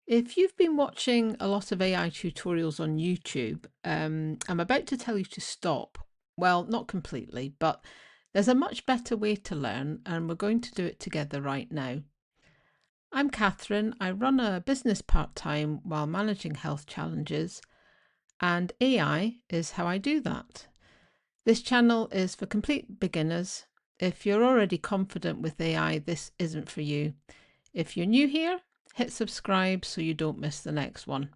If you've been watching a lot of AI tutorials on YouTube, I'm about to tell you to stop. Well, not completely, but there's a much better way to learn, and we're going to do it together right now. I'm Catherine. I run a business part time while managing health challenges, and AI is how I do that. This channel is for complete beginners. If you're already confident with AI, this isn't for you. If you're new here, hit subscribe so you don't miss the next one.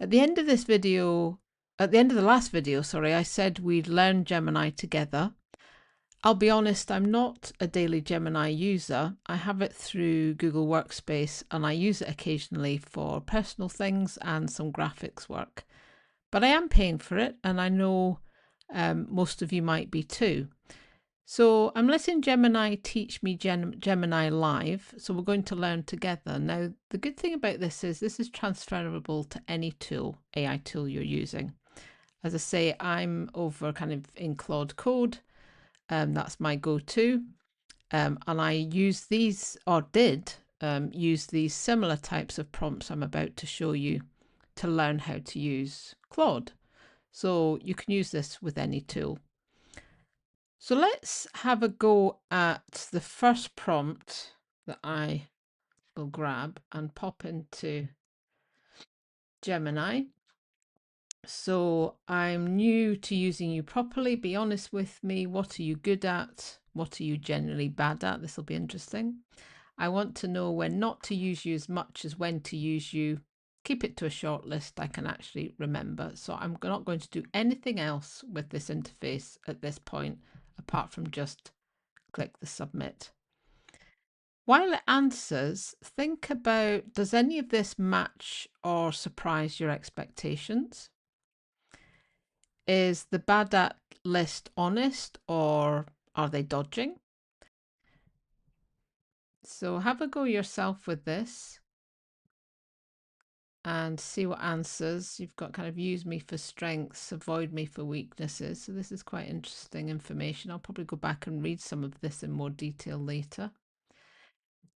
At the end of this video, at the end of the last video, sorry, I said we'd learn Gemini together. I'll be honest, I'm not a daily Gemini user. I have it through Google Workspace and I use it occasionally for personal things and some graphics work. But I am paying for it, and I know most of you might be too. So I'm letting Gemini teach me Gemini live. So we're going to learn together. Now, the good thing about this is transferable to any tool, AI tool you're using. As I say, I'm over kind of in Claude Code. That's my go-to. And I use these, or did use these similar types of prompts I'm about to show you to learn how to use Claude. So you can use this with any tool. So let's have a go at the first prompt that I will grab and pop into Gemini. So I'm new to using you properly. Be honest with me. What are you good at? What are you generally bad at? This will be interesting. I want to know when not to use you as much as when to use you. Keep it to a short list I can actually remember. So I'm not going to do anything else with this interface at this point, apart from just click the submit. While it answers, think about, does any of this match or surprise your expectations? Is the bad at list honest, or are they dodging? So have a go yourself with this and see what answers. You've got kind of use me for strengths, avoid me for weaknesses. So this is quite interesting information. I'll probably go back and read some of this in more detail later.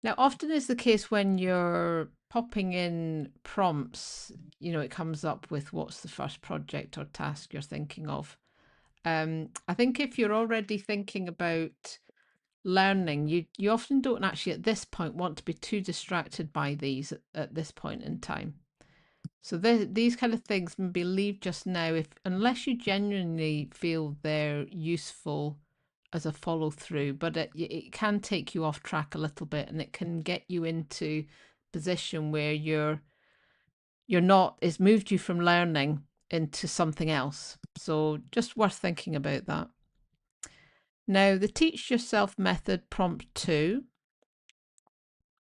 Now, often is the case when you're popping in prompts, it comes up with what's the first project or task you're thinking of. I think if you're already thinking about learning, you often don't actually at this point want to be too distracted by these at this point in time. So these kind of things maybe leave just now, if unless you genuinely feel they're useful as a follow through, but it can take you off track a little bit, and it can get you into position where you're not, it's moved you from learning into something else. So just worth thinking about that. Now, the teach yourself method prompt 2.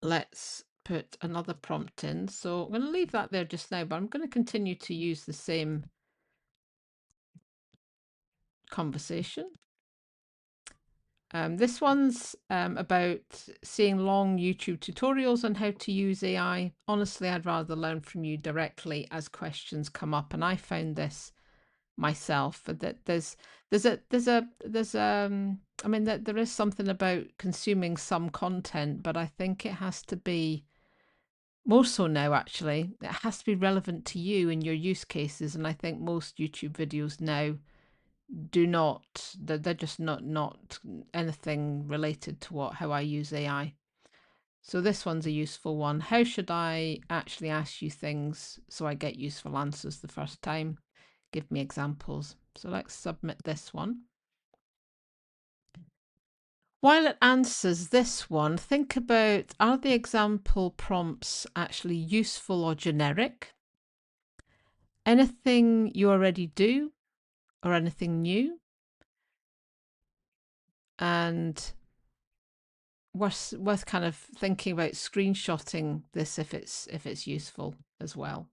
Let's put another prompt in. So I'm going to leave that there just now, but I'm going to continue to use the same conversation. This one's about seeing long YouTube tutorials on how to use AI. Honestly, I'd rather learn from you directly as questions come up, and I found this myself that I mean that there is something about consuming some content, but I think it has to be more so now. Actually, it has to be relevant to you and your use cases, and I think most YouTube videos now do not, they're just not anything related to how I use AI. So this one's a useful one. How should I actually ask you things so I get useful answers the first time? Give me examples. So let's submit this one. While it answers this one, think about, are the example prompts actually useful or generic? Anything you already do or anything new? And worth kind of thinking about screenshotting this if it's useful as well.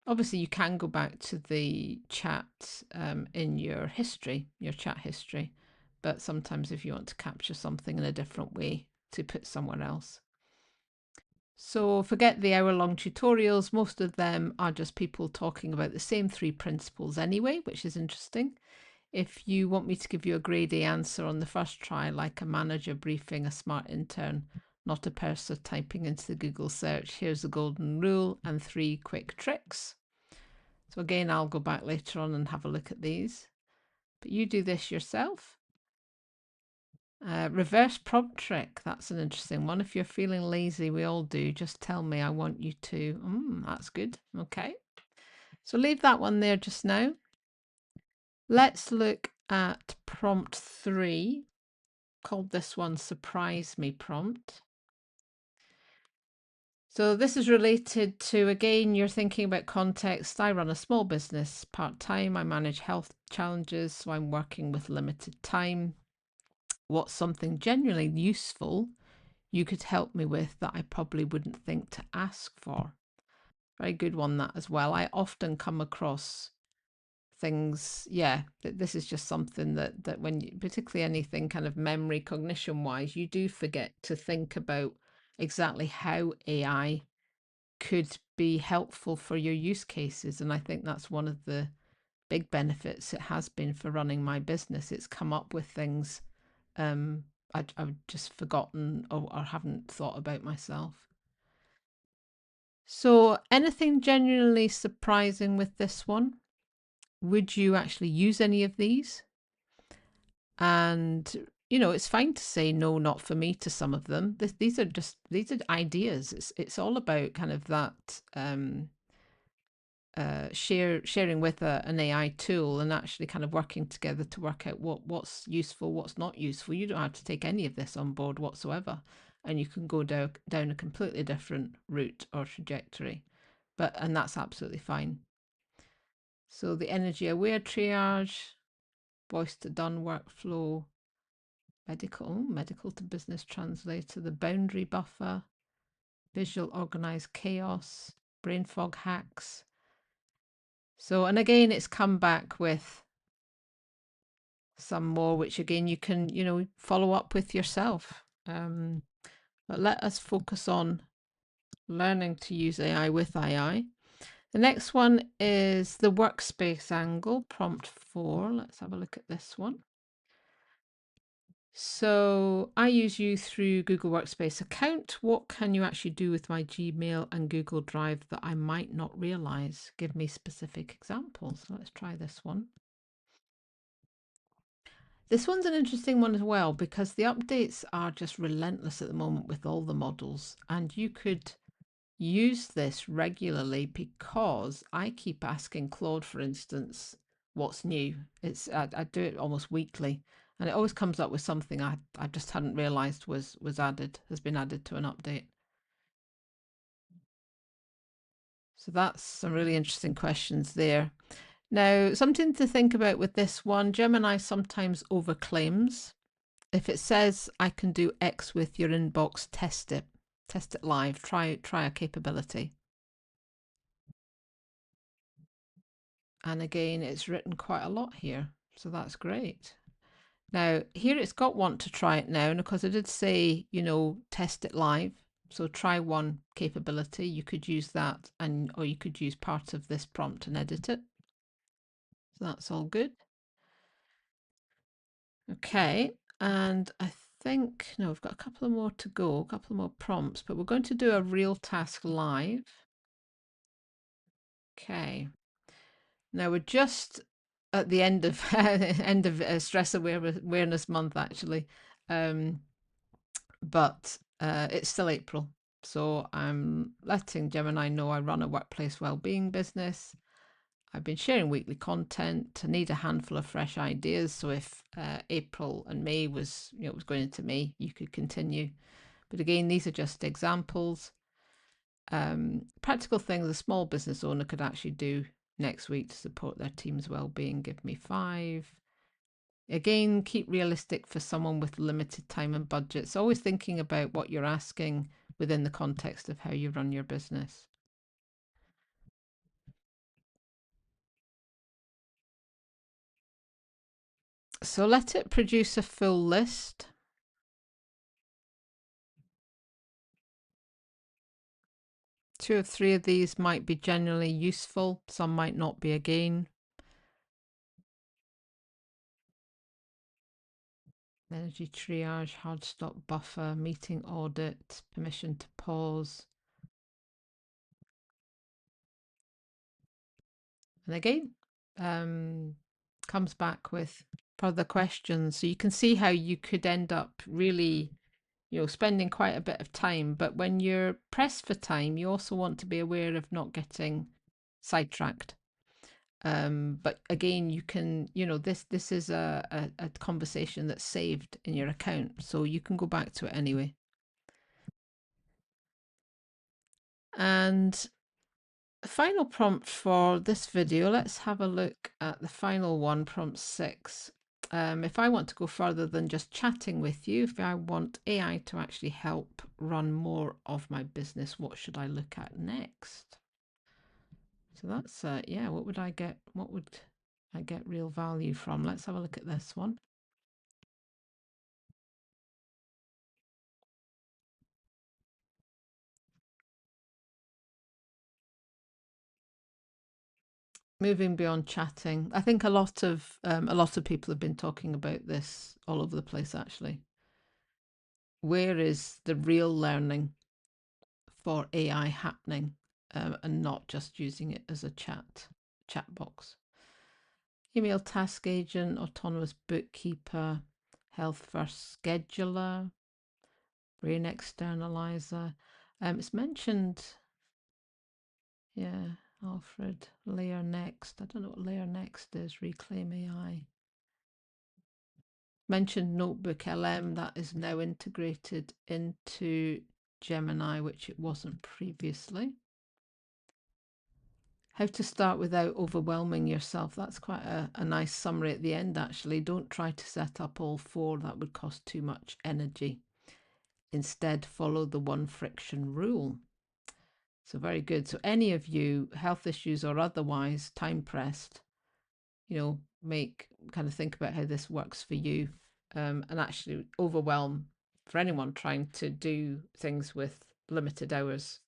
Obviously, you can go back to the chat in your history, your chat history, but sometimes if you want to capture something in a different way to put somewhere else. So forget the hour-long tutorials. Most of them are just people talking about the same 3 principles anyway, which is interesting. If you want me to give you a grade A answer on the first try, like a manager briefing a smart intern, not a person typing into the Google search. Here's the golden rule and 3 quick tricks. So again, I'll go back later on and have a look at these. But you do this yourself. Reverse prompt trick. That's an interesting one. If you're feeling lazy, we all do. Just tell me, I want you to. That's good. Okay. So leave that one there just now. Let's look at prompt 3. Called this one Surprise Me prompt. So this is related to, again, you're thinking about context. I run a small business part-time. I manage health challenges, so I'm working with limited time. What's something genuinely useful you could help me with that I probably wouldn't think to ask for? Very good one, that as well. I often come across things, this is just something that when you, particularly anything kind of memory cognition wise, you do forget to think about exactly how AI could be helpful for your use cases. And I think that's one of the big benefits it has been for running my business. It's come up with things I've just forgotten or haven't thought about myself. So anything genuinely surprising with this one? Would you actually use any of these? And it's fine to say no, not for me to some of them. These are ideas. It's all about kind of that sharing with an AI tool and actually kind of working together to work out what's useful, what's not useful. You don't have to take any of this on board whatsoever, and you can go down a completely different route or trajectory. And that's absolutely fine. So the energy aware triage, voice to done workflow, medical to business translator, the boundary buffer, visual organized chaos, brain fog hacks. So, and again, it's come back with some more, which again, you can, follow up with yourself. But let us focus on learning to use AI with AI. The next one is the workspace angle, prompt 4. Let's have a look at this one. So I use you through Google Workspace account. What can you actually do with my Gmail and Google Drive that I might not realize? Give me specific examples. Let's try this one. This one's an interesting one as well because the updates are just relentless at the moment with all the models, and you could use this regularly because I keep asking Claude, for instance, what's new. I do it almost weekly, and it always comes up with something I just hadn't realized has been added to an update. So that's some really interesting questions there. Now, something to think about with this one, Gemini sometimes overclaims. If it says I can do X with your inbox, test it live, try a capability. And again, it's written quite a lot here, so that's great. Now here it's got want to try it now, and because I did say, test it live. So try one capability, you could use that, or you could use part of this prompt and edit it. So that's all good. Okay, and I think, no, we've got a couple more to go, a couple more prompts, but we're going to do a real task live. Okay. Now we're just at the end of Stress Awareness Month, actually, but it's still April, so I'm letting Gemini know I run a workplace well-being business. I've been sharing weekly content. I need a handful of fresh ideas. So if April and May was, it was going into May, you could continue. But again, these are just examples. Practical things a small business owner could actually do next week to support their team's well-being. Give me 5. Again, keep realistic for someone with limited time and budget. So always thinking about what you're asking within the context of how you run your business. So let it produce a full list. Two or three of these might be genuinely useful. Some might not be again. Energy triage, hard stop buffer, meeting audit, permission to pause. And again, comes back with further questions. So you can see how you could end up really, spending quite a bit of time. But when you're pressed for time, you also want to be aware of not getting sidetracked. But again, you can, this is a conversation that's saved in your account, so you can go back to it anyway. And the final prompt for this video, let's have a look at the final one, prompt 6. If I want to go further than just chatting with you, if I want AI to actually help run more of my business, what should I look at next? So that's, yeah, what would I get? What would I get real value from? Let's have a look at this one. Moving beyond chatting, I think a lot of people have been talking about this all over the place. Actually, where is the real learning for AI happening, and not just using it as a chat box? Email task agent, autonomous bookkeeper, health first scheduler, brain externalizer. It's mentioned, yeah, Alfred, layer next. I don't know what layer next is. Reclaim AI. Mentioned Notebook LM, that is now integrated into Gemini, which it wasn't previously. How to start without overwhelming yourself. That's quite a nice summary at the end, actually. Don't try to set up all 4, that would cost too much energy. Instead, follow the 1 friction rule. So very good. So any of you, health issues or otherwise, time pressed, think about how this works for you, and actually overwhelm for anyone trying to do things with limited hours,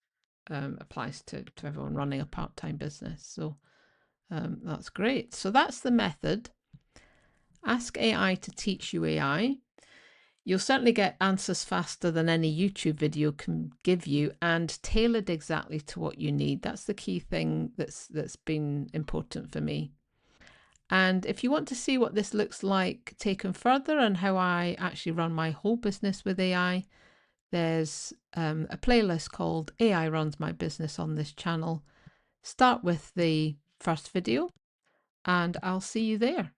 applies to everyone running a part-time business. So that's great. So that's the method. Ask AI to teach you AI. You'll certainly get answers faster than any YouTube video can give you, and tailored exactly to what you need. That's the key thing that's been important for me. And if you want to see what this looks like taken further and how I actually run my whole business with AI, there's a playlist called AI Runs My Business on this channel. Start with the first video and I'll see you there.